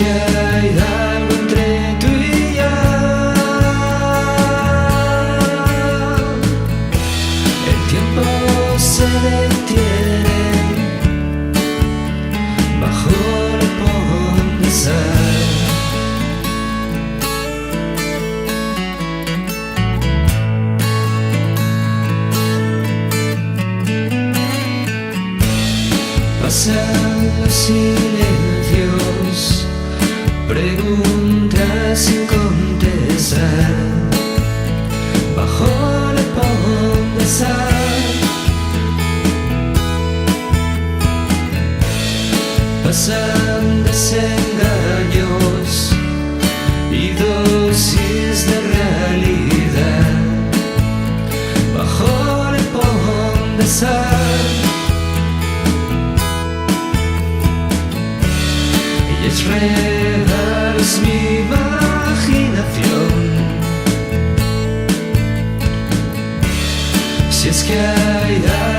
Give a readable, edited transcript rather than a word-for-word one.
que hay algo entre tú y yo, el tiempo se detiene bajo la promesa. Pasan los silencios, preguntas sin contestar, bajo la promesa. Pasan desengaños y dosis de realidad, bajo la promesa. Y es real, es mi imaginación, si es que hay algo